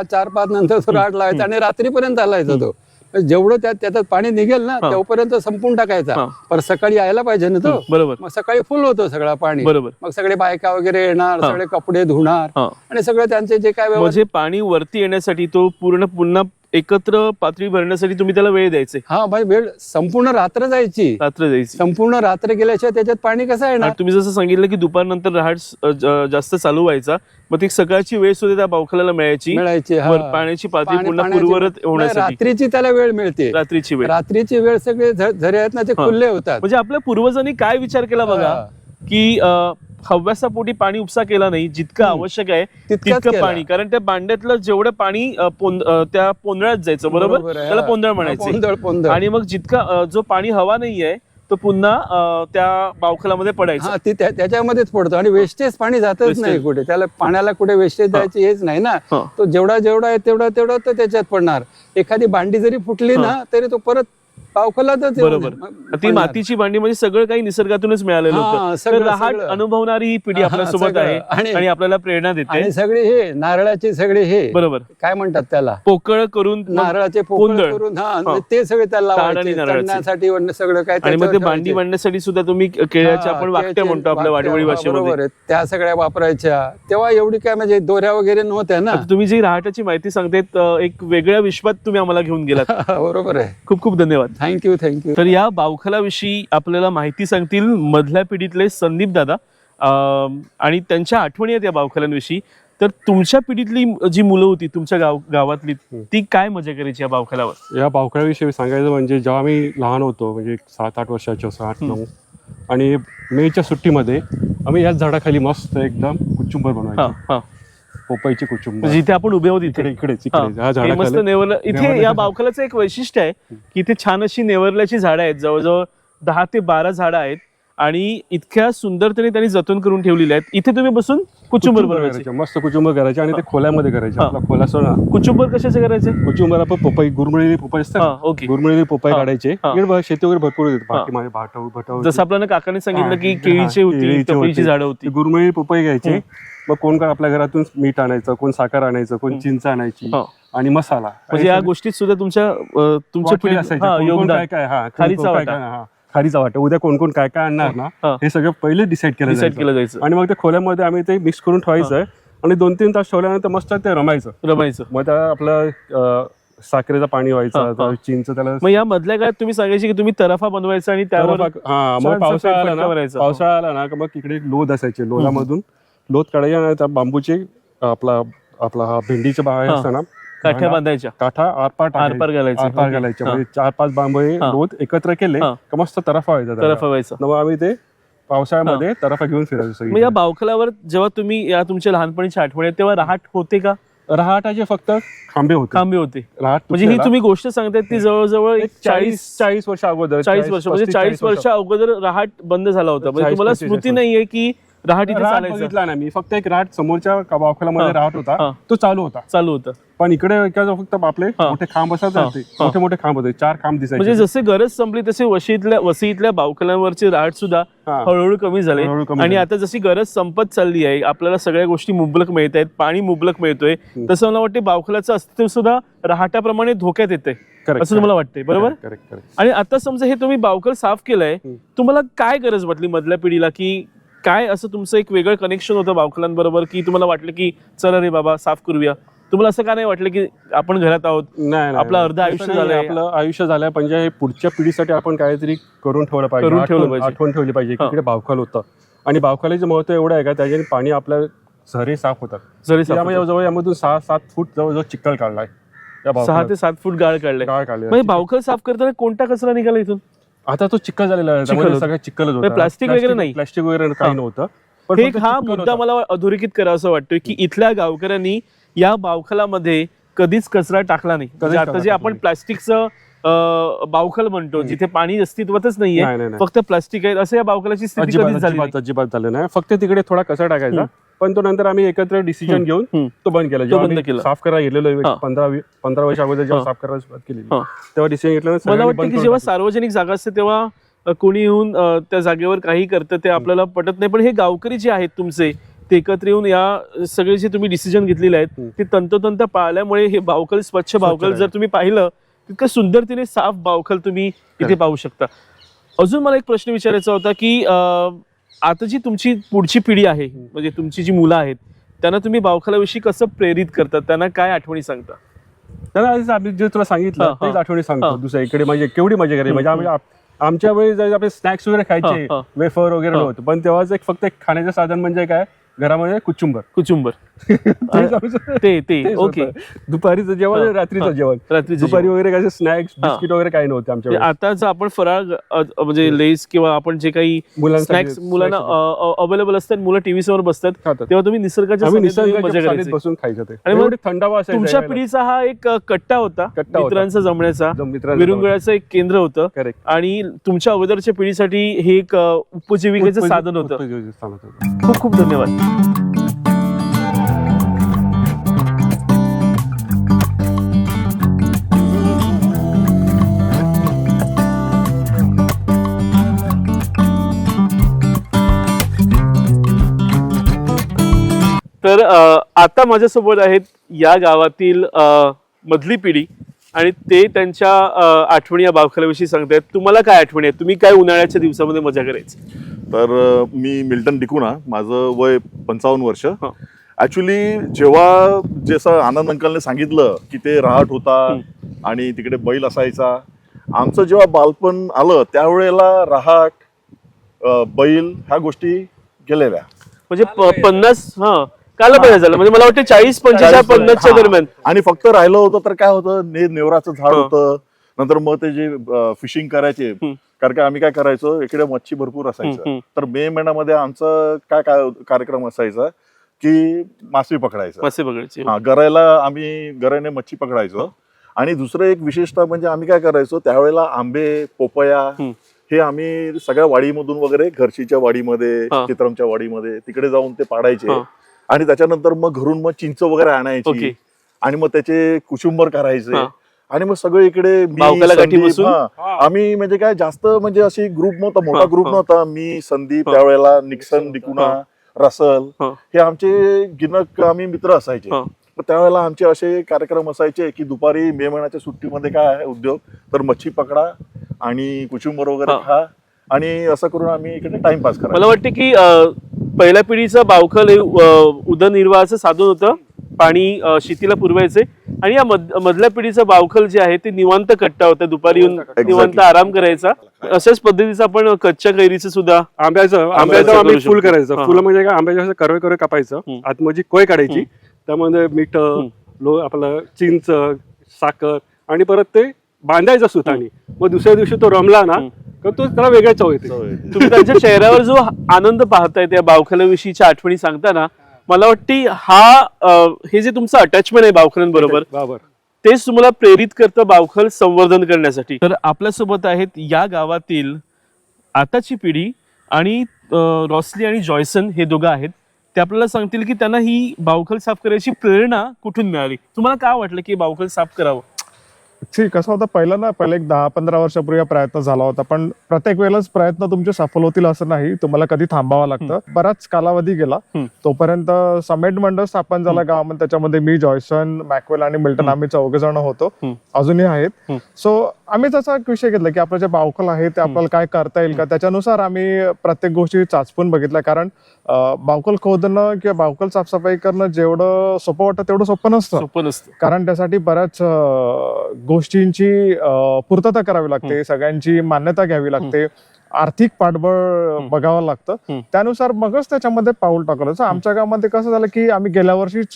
4-5 नंतर तो रहाट लावायचा आणि रात्रीपर्यंत चालायचा तो. जेवढं त्याच्यात पाणी निघेल ना तेवढपर्यंत संपून टाकायचा. पण सकाळी यायला पाहिजे ना तो. बरोबर. मग सकाळी फुल होतं सगळं पाणी. बरोबर. मग सगळे बायका वगैरे येणार, सगळे कपडे धुणार आणि सगळं त्यांचे जे काय म्हणजे पाणी वरती येण्यासाठी तो पुन्हा एकत्र पातळी भरण्यासाठी तुम्ही त्याला वेळ द्यायचे? हा, वेळ संपूर्ण रात्र जायची. संपूर्ण रात्र गेल्याशिवाय त्याच्यात पाणी कसं येणार? तुम्ही जसं सांगितलं की दुपारनंतर रहाट जास्त चालू व्हायचा, मग ती सकाळची वेळ सुद्धा त्या बावखलाला मिळायची. पाण्याची पातळी पुन्हा पूर्ववत होण्यासाठी रात्रीची त्याला वेळ मिळते. रात्रीची वेळ सगळे झरे आहेत ना ते खुले होतात. म्हणजे आपल्या पूर्वजांनी काय विचार केला बघा की हव्यासापोटी पाणी उपसा केला नाही, जितकं आवश्यक आहे तितकं पाणी. कारण त्या बांड्यातलं जेवढं पाणी त्या पोंदळ्यात जायचं, बरोबर, त्याला पोंदळ म्हणायचं. आणि मग जितका जो पाणी हवा नाहीये तो पुन्हा त्या बावखलामध्ये पडायचा. त्याच्यामध्येच पडतो आणि वेस्टेज पाणी जातच नाही कुठे. त्याला पाण्याला कुठे वेस्टेज जायची हेच नाही ना. तो जेवढा आहे तेवढा तो त्याच्यात पडणार. एखादी भांडी जरी फुटली ना तरी तो परत पावखलातच. बरोबर. ती मातीची भांडी म्हणजे सगळं काही निसर्गातूनच मिळालेलं होतं. रहाट अनुभवणारी ही पिढी आपल्यासोबत आहे आणि आपल्याला प्रेरणा देते. सगळे हे नारळाचे सगळे हे, बरोबर, काय म्हणतात त्याला, पोकळ करून, नारळाचे पोकळ करून ते सगळे त्याला लावण्यासाठी सगळं काय. आणि मग ते भांडी बांधण्यासाठी सुद्धा तुम्ही केळ्याच्या आपण वाकट्या म्हणतो आपल्या वाडवळी भाषेमध्ये, त्या सगळ्या वापरायच्या. तेव्हा एवढी काय म्हणजे दोऱ्या वगैरे नव्हत्या ना. तुम्ही जी रहाटाची माहिती सांगतेत एक वेगळ्या विश्वात तुम्ही आम्हाला घेऊन गेलात. बरोबर आहे. खूप खूप धन्यवाद. थँक्यू. तर या बावखलाविषयी आपल्याला माहिती सांगतील मधल्या पिढीतले संदीप दादा आणि त्यांच्या आठवणी आहेत या बावखलांविषयी. तर तुमच्या पिढीतली जी मुलं होती तुमच्या गावातली, ती काय मजा करायची या बावखलावर? या बावखलाविषयी सांगायचं म्हणजे जेव्हा आम्ही लहान होतो, म्हणजे 7-8 वर्षाचे, 8-9, आणि मेच्या सुट्टीमध्ये आम्ही याच झाडाखाली मस्त एकदम कुचुंबर बनवायचो. पोपईची कुचुंब, जिथे आपण उभे आहोत इथे इकडेच मस्त नेवरलं. इथे या बावखलाचं एक वैशिष्ट्य आहे की इथे छान अशी नेवरल्याची झाडं आहेत. जवळजवळ 10 ते 12 झाडं आहेत आणि इतक्या सुंदरतेने त्यांनी जतन करून ठेवलेली आहेत. इथे तुम्ही बसून कुचुंबर बनवायचे, मस्त कुचुंबर करायचे आणि ते खोल्यामध्ये करायचे. आपला खोला असतो ना. कुचुंबर कशाचे करायचे? कुचुंबर आपण पोपई, गुरमुळलेली पोपई असतात, गुरमुळलेली पोपई काढायचे. शेती वगैरे भरपूर होते. जसं आपल्याला काकाने सांगितलं की केळीची होती, पपईची झाडं होती. गुरमुळलेली पोपई घ्यायची. मग कोण आपल्या घरातून मीठ आणायचं, कोण साखर आणायचं, कोण चिंच आणायची आणि मसाला. म्हणजे या गोष्टीत सुद्धा तुमच्या पिढी योगदान, खारीचा वाटा. उद्या कोण काय आणणार ना हे सगळं पहिले डिसाईड केलं जायचं. जायचं आणि मग त्या खोल्यामध्ये आम्ही ते मिक्स करून ठेवायचं. आणि 2-3 तास ठेवल्यानंतर मस्त ते रमायचं. मग त्या आपलं साखरेचं पाणी व्हायचं, चिंच त्याला. मग या मधल्या काळात तुम्ही सांगायचे की तुम्ही तरफा बनवायचा आणि त्यावर मग पावसाळा आला ना मग इकडे लोद असायचे, लोदामधून लोद काढायचे आणि त्या बांबूचे आपला हा भेंडीचा बाहेर असतो ना, काठ्या बांधायच्या, काठा आरपार घालायचे. म्हणजे 4-5 बांबू लोद एकत्र केले का मस्त तरफा व्हायचा. मग आम्ही ते पावसाळ्यामध्ये तरफा घेऊन फिरायचो. मग या बावखलावर जेव्हा तुम्ही या तुमच्या लहानपणीच्या आठवणी आहेत तेव्हा रहाट होते का? रहाटाचे फक्त खांबे होते. रहाट म्हणजे ही तुम्ही गोष्ट सांगताय ती जवळजवळ 40 वर्ष अगोदर, 40 वर्ष म्हणजे 40 वर्ष अगोदर रहाट बंद झाला होता. म्हणजे तुम्हाला स्मृती नाहीये की रहाट इथे चालायचं? बघितला ना मी, फक्त एक रहाट समोरच्या बावखलामध्ये रहाट होता, तो चालू होता. पण इकडे फक्त आपले मोठे खांब असतात, मोठे खांब होते, 4 खांब दिसायचे. म्हणजे जसे गरज संपली तसे वसईतल्या बावखलांवरचे रहाट सुद्धा हळूहळू कमी झाले. आणि आता जशी गरज संपत चालली आहे, आपल्याला सगळ्या गोष्टी मुबलक मिळत आहेत, पाणी मुबलक मिळतोय, तसं मला वाटतं बावखलाचं अस्तित्व सुद्धा रहाटाप्रमाणे धोक्यात येते असं तुम्हाला वाटतंय, बरोबर? आणि आता समजा हे तुम्ही बावखल साफ केलंय, तुम्हाला काय गरज वाटली मधल्या पिढीला, की काय असं तुमचं एक वेगळं कनेक्शन होतं बावखलांबरोबर, की तुम्हाला वाटलं की चला रे बाबा साफ करूया? तुम्हाला असं का नाही वाटलं की आपण घरात आहोत, आपलं अर्ध आयुष्य झालंय, आपलं आयुष्य झालंय, म्हणजे पुढच्या पिढीसाठी आपण काहीतरी करून ठेवलं पाहिजे, आठवण ठेवली पाहिजे की इकडे बावखल होतं. आणि बावखलाचं महत्व एवढं आहे का त्याच्याने पाणी आपल्या झरे साफ होतात. जवळ यामधून 6-7 फूट जवळजवळ चिखल काढलाय, 6 ते 7 फूट गाळ काढले. म्हणजे बावखल साफ करताना कोणता कचरा निघाला इथून? आता तो चिखल झालेला आहे, सगळं चिखलच होतं, प्लास्टिक वगैरे नाही, प्लास्टिक वगैरे काही नव्हतं. पण एक हा मुद्दा मला अधोरेखित करावा असं वाटतोय की इथल्या गावकऱ्यांनी या बावखलामध्ये कधीच कचरा टाकला नाही. म्हणजे आता जे आपण प्लास्टिकचं बावखल म्हणतो, जिथे पाणी अस्तित्वातच नाहीये, फक्त प्लास्टिक आहे, असं या बावखलाची स्थिती कधीच अजिबात झाली नाही. फक्त तिकडे थोडा कचरा टाकायचा. पण तो नंतर आम्ही एकत्र डिसिजन घेऊन तो बंद केला. जेव्हा साफ करायला गेलेलो 15 वर्ष अगोदर जेव्हा साफ करायला सुरुवात केली तेव्हा डिसिजन घेतलं. मला वाटतं की जेव्हा सार्वजनिक जागा असते तेव्हा कोणी येऊन त्या जागेवर काही करतं ते आपल्याला पटत नाही. पण हे गावकरी जे आहेत तुमचे, ते एकत्र येऊन या सगळे जे तुम्ही डिसिजन घेतलेले आहेत ते तंतोतंत पाळल्यामुळे हे बावखल, स्वच्छ बावखल जर तुम्ही पाहिलं तितकं सुंदरतेने साफ बावखल तुम्ही इथे पाहू शकता. अजून मला एक प्रश्न विचारायचा होता की आता जी तुमची पुढची पिढी आहे, म्हणजे तुमची जी मुलं आहेत, त्यांना तुम्ही बावखलाविषयी कसं प्रेरित करता, त्यांना काय आठवणी सांगता? त्यांना आम्ही जे तुला सांगितलं तेच आठवणी सांगतो. दुसऱ्या इकडे म्हणजे केवढी मजा करायची. म्हणजे आमच्या वेळी आपले स्नॅक्स वगैरे खायचे, वेफर वगैरे नव्हतं, पण तेव्हाच फक्त एक खाण्याचं साधन म्हणजे काय, घरामध्ये कुचुंबर ते ओके. दुपारीचं जेवण, रात्रीचं जेवण, दुपारी वगैरे काय स्नॅक्स बिस्किट वगैरे काही नव्हते आमच्या. आता जर आपण फराळ म्हणजे लेस किंवा आपण जे काही स्नॅक्स मुलांना अवेलेबल असतात, मुलं टीव्ही समोर बसतात, तेव्हा तुम्ही निसर्गाच्या बसून खायचं ते. आणि मग थंडावा असायचा. तुमच्या पिढीचा हा एक कट्टा होता, मित्रांचा जमण्याचा, विरंगुळ्याचं एक केंद्र होतं, आणि तुमच्या अगोदरच्या पिढीसाठी हे एक उपजीविकेचं साधन होतं. खूप खूप धन्यवाद. तर आता माझ्यासोबत आहेत या गावातील मधली पिढी, आणि ते त्यांच्या आठवणी या बावखलाविषयी सांगतायत. तुम्हाला काय आठवणी आहेत? तुम्ही काय उन्हाळ्याच्या दिवसामध्ये मजा करायची? तर मी मिल्टन डिकुना, माझं वय 55 वर्ष. ऍक्च्युली जेव्हा जसं आनंद अंकलने सांगितलं की ते रहाट होता आणि तिकडे बैल असायचा, आमचं जेव्हा बालपण आलं त्यावेळेला रहाट, बैल ह्या गोष्टी गेलेल्या. म्हणजे 50 कालपर्यंत झालं, म्हणजे मला वाटतं 40, 45, 50च्या दरम्यान. आणि फक्त राहिलं होतं तर काय होतं, नेवराचं झाड होतं. नंतर मग ते जे फिशिंग करायचे, कारण की आम्ही काय करायचो, इकडे मच्छी भरपूर असायचं, तर मे महिन्यामध्ये आमचं काय कार्यक्रम असायचा की मासे पकडायचं. गरायला आम्ही गराने मच्छी पकडायचो. आणि दुसरं एक विशेषतः म्हणजे आम्ही काय करायचो त्यावेळेला, आंबे, पोपया हे आम्ही सगळ्या वाडीमधून वगैरे, घरशीच्या वाडीमध्ये, चित्रमच्या वाडीमध्ये तिकडे जाऊन ते पाडायचे. आणि त्याच्यानंतर मग घरून मग चिंच वगैरे आणायची आणि मग त्याचे कुचुंबर करायचे. आणि मग सगळे इकडे आम्ही म्हणजे काय जास्त म्हणजे अशी ग्रुप नव्हता, मोठा ग्रुप नव्हता. मी, संदीप, त्यावेळेला निक्सन, डिकुना, रसल, हे आमचे गिनक आम्ही मित्र असायचे. त्यावेळेला आमचे असे कार्यक्रम असायचे की दुपारी मे महिन्याच्या सुट्टीमध्ये काय आहे उद्योग, तर मच्छी पकडा आणि कुचुंबर वगैरे खा, आणि असं करून आम्ही इकडे टाइमपास करा. मला वाटतं की पहिल्या पिढीचं बावखल हे उदरनिर्वाहाचं साधन होतं, पाणी शेतीला पुरवायचे. आणि या मधल्या पिढीचं बावखल जे आहे ते निवांत कट्टा होता, दुपारी येऊन निवांत आराम करायचा. अशाच पद्धतीचं आपण कच्च्या कैरीचं सुद्धा आंब्याचं आम्ही फुल करायचं. फुलं म्हणजे काय, आंब्याच्या करवे करवे कापायचं, आतमध्ये कोय काढायची, त्यामध्ये मीठ, आपलं चिंच, साखर, आणि परत ते बांधायचं सुतानी. मग दुसऱ्या दिवशी तो रमला ना तर तो त्याला वेगळ्या चव येते. तुम्ही त्यांच्या चेहऱ्यावर जो आनंद पाहताय त्या बावखलाविषयीच्या आठवणी सांगताना मला वाटते हे जे तुमचं अटॅचमेंट आहे बावखलांबरोबर, तेच तुम्हाला प्रेरित करतं बावखल संवर्धन करण्यासाठी. तर आपल्यासोबत आहेत या गावातील आताची पिढी आणि रॉसली आणि जॉयसन हे दोघं आहेत. ते आपल्याला सांगतील की त्यांना ही बावखल साफ करायची प्रेरणा कुठून मिळाली. तुम्हाला काय वाटलं की बावखल साफ करावं? ऍक्च्युली कसं होतं, पहिले एक 10-15 वर्षापूर्वी प्रयत्न झाला होता, पण प्रत्येक वेळेलाच प्रयत्न तुमचे सफल होतील असं नाही, तुम्हाला कधी थांबावं लागतं. बराच कालावधी गेला, तोपर्यंत समेट मंडळ स्थापन झाला गावामध्ये. त्याच्यामध्ये मी, जॉयसन, मॅकवेल आणि मिल्टन आम्ही 4 जण होतो, अजूनही आहेत. सो आम्ही त्याचा एक विषय घेतला की आपलं जे बावखल आहे ते आपल्याला काय करता येईल का. त्याच्यानुसार आम्ही प्रत्येक गोष्टी चाचपून बघितल्या, कारण बावखल खोदणं किंवा बावखल साफसफाई करणं जेवढं सोपं वाटतं तेवढं सोपं नसतं. कारण त्यासाठी बऱ्याच गोष्टींची पूर्तता करावी लागते, सगळ्यांची मान्यता घ्यावी लागते, आर्थिक पाठबळ बघावं लागतं. त्यानुसार मगच त्याच्यामध्ये पाऊल टाकलं. आमच्या गावामध्ये कसं झालं की आम्ही गेल्या वर्षीच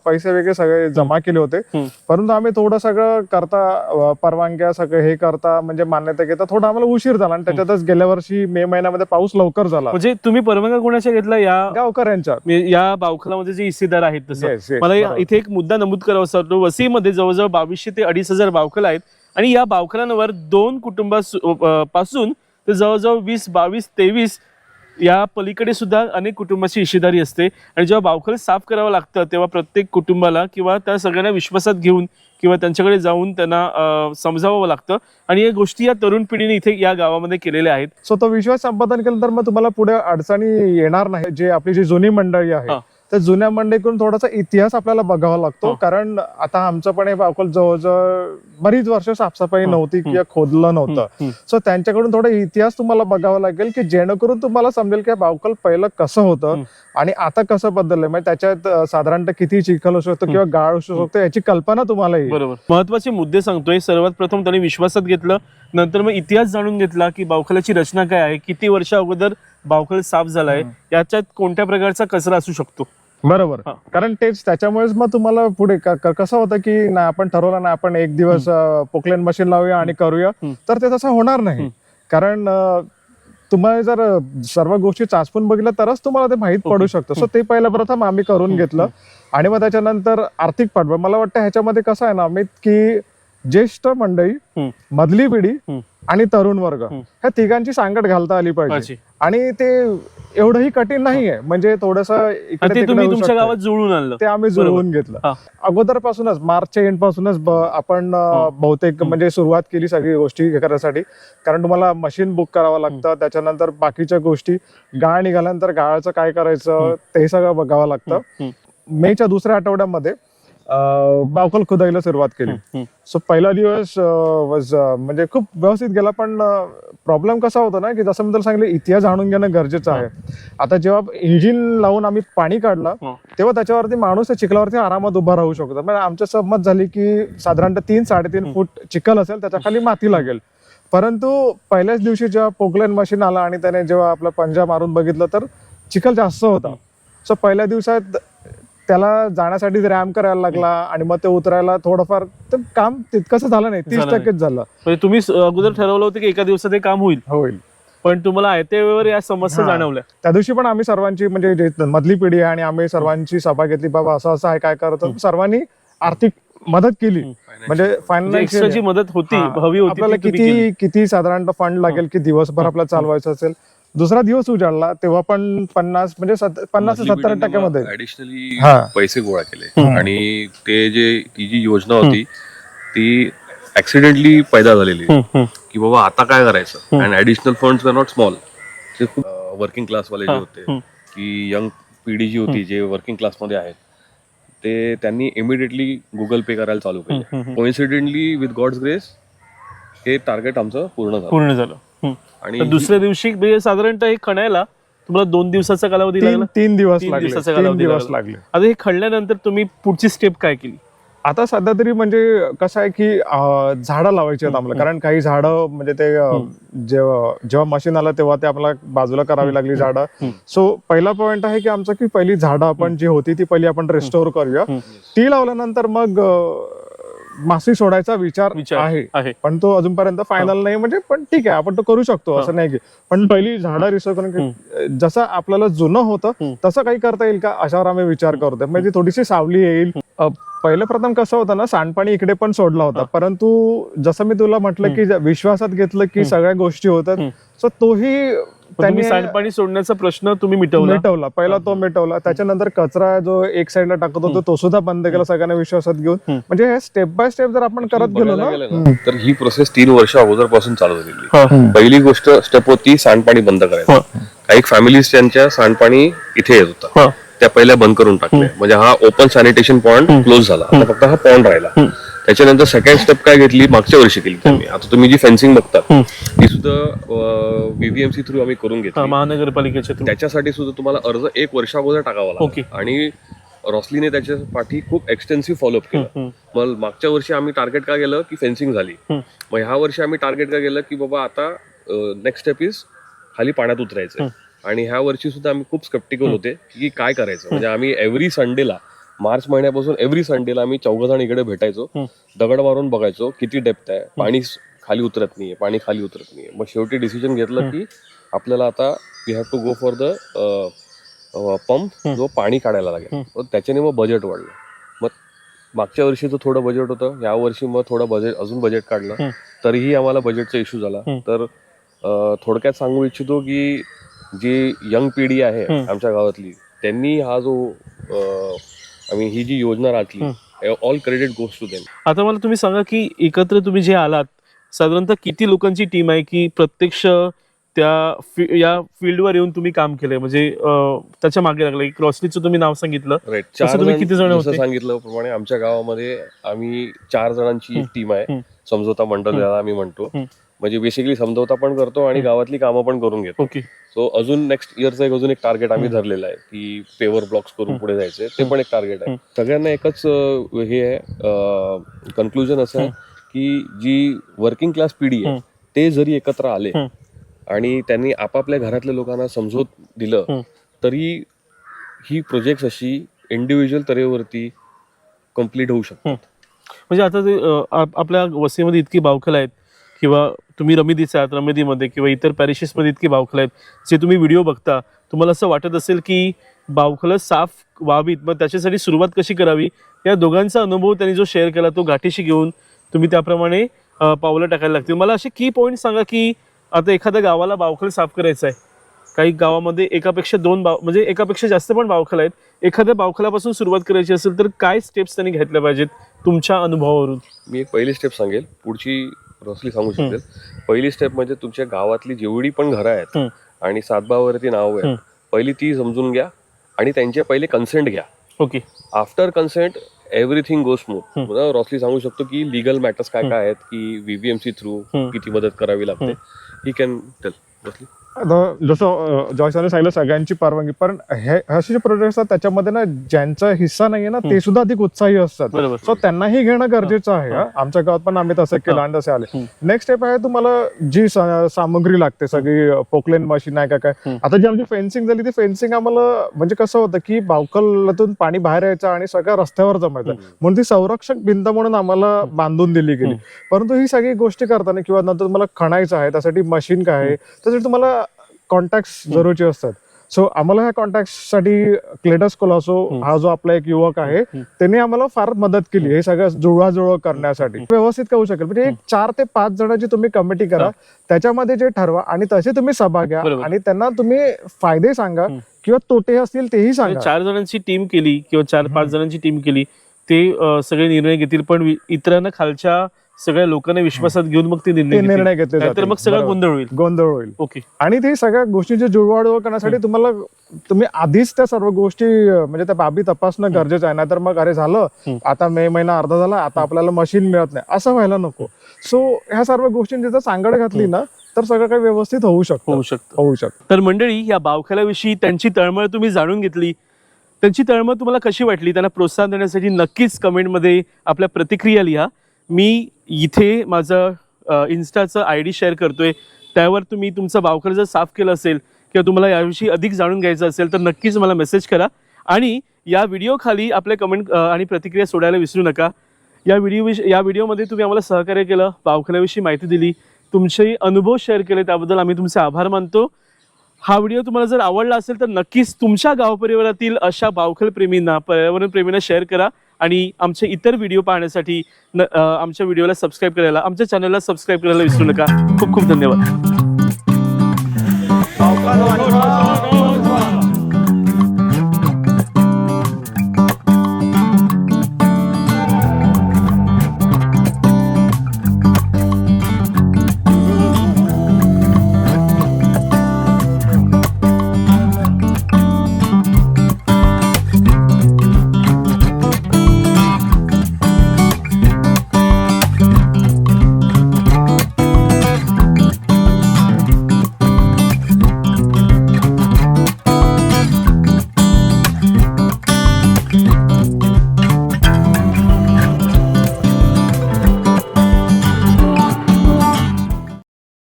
पैसे वगैरे सगळे जमा केले होते, परंतु आम्ही थोडं सगळं करता, परवानग्या सगळं हे करता म्हणजे मान्यता घेता थोडा आम्हाला उशीर झाला. आणि त्याच्यातच गेल्या वर्षी मे महिन्यामध्ये पाऊस लवकर झाला. म्हणजे तुम्ही परवानग्या कोणाच्या घेतला? या गावकऱ्यांच्या, या बावखलामध्ये जे हिस्सेदार आहेत. तसं मला इथे एक मुद्दा नमूद करावासा वाटतो. वसईमध्ये जवळजवळ 2200 ते 2500 बावखल आहेत, आणि या बावखलांवर 2 कुटुंबापासून तर जवळजवळ 20, 22, 23 या पलीकडे सुद्धा अनेक कुटुंबाची हिस्सेदारी असते. आणि जेव्हा बावखल साफ करावं लागतं तेव्हा प्रत्येक कुटुंबाला किंवा त्या सगळ्यांना विश्वासात घेऊन किंवा त्यांच्याकडे जाऊन त्यांना समजावं लागतं. आणि या गोष्टी या तरुण पिढीने इथे या गावामध्ये केलेल्या आहेत. सो तो विश्वास संपादन केलं तर मग तुम्हाला पुढे अडचणी येणार नाही. जे आपली जी जुनी मंडळी आहे तर जुन्या मंडळीकडून थोडासा इतिहास आपल्याला बघावा लागतो. कारण आता आमचं पण हे बावखल जवळजवळ बरीच वर्ष साफसफाई नव्हती किंवा खोदलं नव्हतं. सो त्यांच्याकडून थोडा इतिहास तुम्हाला बघावा लागेल की जेणेकरून तुम्हाला समजेल की बावखल पहिलं कसं होतं आणि आता कसं बदललंय. म्हणजे त्याच्यात साधारणतः किती चिखल असू शकतो किंवा गाळ असू शकतो याची कल्पना तुम्हाला येईल. बरोबर, महत्वाचे मुद्दे सांगतोय. सर्वात प्रथम त्यांनी विश्वासात घेतलं, नंतर मग इतिहास जाणून घेतला की बावखलाची रचना काय आहे, किती वर्षा अगोदर बावखल साफ झालाय, याच्यात कोणत्या प्रकारचा कचरा असू शकतो. बरोबर, कारण तेच त्याच्यामुळेच मग तुम्हाला पुढे कसं होतं की नाही आपण ठरवलं ना आपण एक दिवस पोकलेन मशीन लावूया आणि करूया, तर ते तसं होणार नाही. कारण तुम्हाला जर सर्व गोष्टी चाचपून बघितल्या तरच तुम्हाला ते माहीत पडू शकतं. सो ते पहिलं प्रथम आम्ही करून घेतलं. आणि मग त्याच्यानंतर आर्थिक पाठबळ, मला वाटतं ह्याच्यामध्ये कसं आहे ना अमित की ज्येष्ठ मंडळी, मधली पिढी आणि तरुण वर्ग ह्या तिघांची सांगड घालता आली पाहिजे. आणि ते एवढंही कठीण नाहीये, म्हणजे थोडंसं तुम्ही तुमच्या गावात जुळून आणलं, ते आम्ही जुळवून घेतलं. अगोदरपासूनच मार्चच्या एंड पासूनच आपण बहुतेक म्हणजे सुरुवात केली सगळी गोष्टी करण्यासाठी. कारण तुम्हाला मशीन बुक करावं लागतं, त्याच्यानंतर बाकीच्या गोष्टी, गाळ निघाल्यानंतर गाळाचं काय करायचं ते सगळं बघावं लागतं. मेच्या दुसऱ्या आठवड्यामध्ये बावखल खोदायला सुरुवात केली. सो पहिला दिवस म्हणजे खूप व्यवस्थित गेला, पण प्रॉब्लेम कसा होता ना की जसं मी तुला सांगितलं इतिहास जाणून घेणं गरजेचं आहे. आता जेव्हा इंजिन लावून आम्ही पाणी काढलं तेव्हा त्याच्यावरती माणूस त्या चिखलावरती आरामात उभा राहू शकतो. म्हणजे आमच्या समज झाली की साधारणतः 3-3.5 फूट चिखल असेल, त्याच्या खाली माती लागेल. परंतु पहिल्याच दिवशी जेव्हा पोकलेन मशीन आला आणि त्याने जेव्हा आपला पंजा मारून बघितलं तर चिखल जास्त होता. सो पहिल्या दिवसात त्याला जाण्यासाठी रॅम्प करायला लागला आणि मग ते उतरायला थोडंफार काम तितकंसं झालं नाही, 30% झालं. म्हणजे तुम्ही अगोदर ठरवलं होतं की एका दिवसात हे काम होईल, पण तुम्हाला आयत्या वेळेवर या समस्या जाणवल्या. त्या दिवशी पण आम्ही सर्वांची म्हणजे जे मधली पिढी आहे आणि आम्ही सर्वांची सभा घेतली, बाबा असं असं आहे काय करत. सर्वांनी आर्थिक मदत केली, म्हणजे फायनान्शियल मदत होती, हवी होती. आपल्याला किती साधारणतः फंड लागेल की दिवसभर आपल्याला चालवायचं असेल. दुसरा दिवस उजाडला तेव्हा पण 50 म्हणजे 50-70% मध्ये ऍडिशनली पैसे गोळा केले. आणि ती जी योजना होती ती ऍक्सिडेंटली पैदा झालेली की बाबा आता काय करायचं. And additional funds were not small. ते खूप वर्किंग क्लास वाले जे होते की यंग पिढी जी होती जे वर्किंग क्लास मध्ये आहेत ते त्यांनी इमिडिएटली गुगल पे करायला चालू केलं. कोइन्सिडेंटली विथ गॉड्स ग्रेस हे टार्गेट आमचं पूर्ण झालं. आणि दुसऱ्या दिवशी साधारणतः हे खणायला तुम्हाला 2 दिवसाचा कालावधी लागला? 3 दिवस तीन लागले. दिवसाचा 3 कालावधी दिवस लागला. लागले. आता हे खणल्यानंतर तुम्ही पुढची स्टेप काय केली? आता सध्या तरी म्हणजे कसं आहे की झाडं लावायची आहेत आम्हाला, कारण काही झाडं म्हणजे ते जेव्हा मशीन आलं तेव्हा ते आपल्याला बाजूला करावी लागली झाडं. सो पहिला पॉइंट आहे की आमचं की पहिली झाडं आपण जी होती ती पहिली आपण रेस्टोर करूया. ती लावल्यानंतर मग मासी सोडायचा विचार आहे, पण तो अजूनपर्यंत फायनल नाही. म्हणजे पण ठीक आहे, आपण तो करू शकतो, असं नाही की. पण पहिली झाडं रिस्टोर करून जसं आपल्याला जुनं होतं तसं काही करता येईल का, अशावर आम्ही विचार करतोय. म्हणजे थोडीशी सावली येईल. पहिलं प्रथम कसं होतं ना, सांडपाणी इकडे पण सोडला होता, परंतु जसं मी तुला म्हटलं की विश्वासात घेतलं की सगळ्या गोष्टी होतात, सो तोही त्यांनी सांडपाणी सोडण्याचा प्रश्न तुम्ही मिटवला. पहिला तो मिटवला. त्याच्यानंतर कचरा जो एक साईडला टाकत होतो तो सुद्धा बंद केला, सगळ्यांना विश्वासात घेऊन. म्हणजे हे स्टेप बाय स्टेप जर आपण करत गेलो ना, तर ही प्रोसेस 3 वर्ष अगोदरपासून चालू झालेली. पहिली गोष्ट स्टेप होती सांडपाणी बंद करायचं. काही फॅमिलीज त्यांच्या सांडपाणी इथे येत होता, त्या पहिल्या बंद करून टाकल्या. म्हणजे हा ओपन सॅनिटेशन पॉइंट क्लोज झाला. आता फक्त हा पॉइंट राहिला. त्याच्यानंतर सेकंड स्टेप काय घेतली, मागच्या वर्षी केली त्यांनी. आता तुम्ही जी फेन्सिंग बघता ती सुद्धा व्हीव्हीएमसी थ्रू आम्ही करून घेतली, महानगरपालिकेच्या through. त्याच्यासाठी सुद्धा तुम्हाला अर्ज 1 वर्ष अगोदर टाकावा लागतो. आणि रॉसलीने त्याच्या पाठी खूप एक्सटेन्सिव्ह फॉलोअप केलं. मग मागच्या वर्षी आम्ही टार्गेट का केलं की फेन्सिंग झाली. मग ह्या वर्षी आम्ही टार्गेट का केलं की बाबा आता नेक्स्ट स्टेप इज खाली पाण्यात उतरायचं. आणि ह्या वर्षी सुद्धा आम्ही खूप स्केप्टिकल होते की काय करायचं. म्हणजे आम्ही एव्हरी संडेला, मार्च महिन्यापासून एव्हरी संडेला आम्ही 4 जण इकडे भेटायचो, दगड मारून बघायचो किती डेप्थ आहे, पाणी खाली उतरत नाहीये, पाणी खाली उतरत नाहीये. मग शेवटी डिसिजन घेतलं की आपल्याला आता we have to go for the pump जो पाणी काढायला लागेल. मग त्याच्याने मग बजेट वाढलं. मग मागच्या वर्षीचं थोडं बजेट होतं, या वर्षी मग थोडं बजेट अजून बजेट काढलं, तरीही आम्हाला बजेटचा इश्यू झाला. तर थोडक्यात सांगू इच्छितो की जी यंग पिढी आहे आमच्या गावातली, त्यांनी हा जो आम्ही ही जी योजना राखली, all credit goes to them. आता मला तुम्ही सांगा की एकत्र तुम्ही जे आलात, साधारणतः किती लोकांची टीम आहे की प्रत्यक्ष या फील्डवर येऊन तुम्ही काम केलंय? म्हणजे त्याच्या मागे लागलं. क्रॉसलीचं तुम्ही नाव सांगितलं, राईट. तुम्ही किती जण होते? सांगितलं प्रमाणे आमच्या गावामध्ये आम्ही 4 जणांची एक टीम आहे, समझोता मंडळ ज्याला आम्ही म्हणतो. म्हणजे बेसिकली समजवता पण करतो आणि गावातली कामं पण करून घेतो. सो अजून नेक्स्ट इयरचं अजून एक टार्गेट आम्ही धरलेलं आहे की पेवर ब्लॉक्स करून पुढे जायचंय. ते पण एक टार्गेट आहे. सगळ्यांना एकच हे आहे, कन्क्लुजन असं आहे की जी वर्किंग क्लास पिढी आहे ते जरी एकत्र आले आणि त्यांनी आपापल्या घरातल्या लोकांना समजूत दिलं, तरी ही प्रोजेक्ट अशी इंडिव्हिज्युअल तरेवरती कम्प्लीट होऊ शकतात. म्हणजे आता ते आपल्या वसईमध्ये इतकी बावखल आहेत, किंवा तुम्ही रमेदीचे आहात, रमेदीमध्ये किंवा इतर पॅरिशेसमध्ये इतकी बावखल आहेत, जे तुम्ही व्हिडिओ बघता तुम्हाला असं वाटत असेल की बावखलं साफ व्हावीत, मग त्याच्यासाठी सुरुवात कशी करावी. या दोघांचा अनुभव त्यांनी जो शेअर केला तो गाठीशी घेऊन तुम्ही त्याप्रमाणे पावलं टाकायला लागतील. मला असे की पॉईंट सांगा की आता एखाद्या गावाला बावखल साफ करायचं आहे, काही गावामध्ये एकापेक्षा 2 म्हणजे एकापेक्षा जास्त पण बावखल आहेत, एखाद्या बावखलापासून सुरुवात करायची असेल तर काय स्टेप्स त्यांनी घेतल्या पाहिजेत तुमच्या अनुभवावरून? मी एक पहिली स्टेप सांगेल, पुढची रॉसली सांगू शकेल. पहिली स्टेप म्हणजे तुमच्या गावातली जेवढी पण घरं आहेत आणि सातबावरती नाव आहेत, पहिली ती समजून घ्या आणि त्यांचे पहिले कन्सेंट घ्या. ओके. आफ्टर कन्सेंट एव्हरीथिंग गो स्मूथ. रॉसली सांगू शकतो की लिगल मॅटर्स काय काय आहेत, की व्हीव्हीएमसी थ्रू किती मदत करावी लागते. ही कॅन टेल रॉसली. आता जसं जॉयसने सांगितलं सगळ्यांची परवानगी, पण हे असे जे प्रोजेक्ट असतात त्याच्यामध्ये ना ज्यांचा हिस्सा नाहीये ना ते सुद्धा अधिक उत्साही असतात. सो त्यांनाही घेणं गरजेचं आहे. आमच्या गावात पण आम्ही तसं केलं आणि तसे आले. नेक्स्ट स्टेप आहे, तुम्हाला जी सामग्री लागते सगळी, पोकलेन मशीन आहे काय. आता जी आमची फेन्सिंग झाली ती फेन्सिंग आम्हाला म्हणजे कसं होतं की बावकलातून पाणी बाहेर यायचं आणि सगळ्या रस्त्यावर जमायचं, म्हणून ती संरक्षक भिंत म्हणून आम्हाला बांधून दिली गेली. परंतु ही सगळी गोष्टी करताना किंवा नंतर तुम्हाला खणायचं आहे त्यासाठी मशीन काय आहे, त्यासाठी तुम्हाला कॉन्टॅक्ट्स जरुरीचे असतात. सो आम्हाला ह्या कॉन्टॅक्टसाठी क्लेटस कोलासो हा जो आपला एक युवक आहे त्यांनी आम्हाला फार मदत केली हे सगळं जुळवाजुळव करण्यासाठी. व्यवस्थित करू शकेल म्हणजे एक 4 ते 5 जणांची तुम्ही कमिटी करा, त्याच्यामध्ये जे ठरवा आणि तसे तुम्ही सभा घ्या आणि त्यांना तुम्ही फायदे सांगा किंवा तोटे असतील तेही सांगा. 4 जणांची टीम केली किंवा 4-5 जणांची टीम केली, ते सगळे निर्णय घेतील, पण इतरांना खालच्या सगळ्या लोकांना विश्वासात घेऊन मग ते निर्णय घेतले, तर मग सगळं गोंधळ होईल. ओके. आणि ते सगळ्या गोष्टींची जुळवाजुळव करण्यासाठी तुम्ही आधीच त्या सर्व गोष्टी म्हणजे त्या बाबी तपासणं गरजेचं आहे. नाहीतर मग अरे झालं आता मे महिना अर्धा झाला, आता आपल्याला मशीन मिळत नाही असं व्हायला नको. सो ह्या सर्व गोष्टींची जर सांगड घातली ना तर सगळं काही व्यवस्थित होऊ शकतं. तर मंडळी, या बावखल्याविषयी त्यांची तळमळ तुम्ही जाणून घेतली. त्यांची तळमळ तुम्हाला कशी वाटली? त्यांना प्रोत्साहन देण्यासाठी नक्कीच कमेंटमध्ये आपल्या प्रतिक्रिया लिहा. मी इथे माझं इन्स्टाचं ID शेअर करतोय, त्यावर तुम्ही तुमचं बावखल जर साफ केलं असेल किंवा तुम्हाला याविषयी अधिक जाणून घ्यायचं असेल तर नक्कीच मला मेसेज करा आणि या व्हिडिओ खाली आपले कमेंट आणि प्रतिक्रिया सोडायला विसरू नका. या व्हिडिओमध्ये तुम्ही आम्हाला सहकार्य केलं, बावखल्याविषयी माहिती दिली, तुमचे अनुभव शेअर केले, त्याबद्दल आम्ही तुमचे आभार मानतो. हा व्हिडिओ तुम्हाला जर आवडला असेल तर नक्कीच तुमच्या गाव परिवारातील अशा बावखल प्रेमींना, पर्यावरण प्रेमींना शेअर करा आणि आमचे इतर व्हिडिओ पाहण्यासाठी आमच्या व्हिडिओला सबस्क्राईब करायला, आमच्या चॅनलला सबस्क्राईब करायला विसरू नका. खूप खूप धन्यवाद.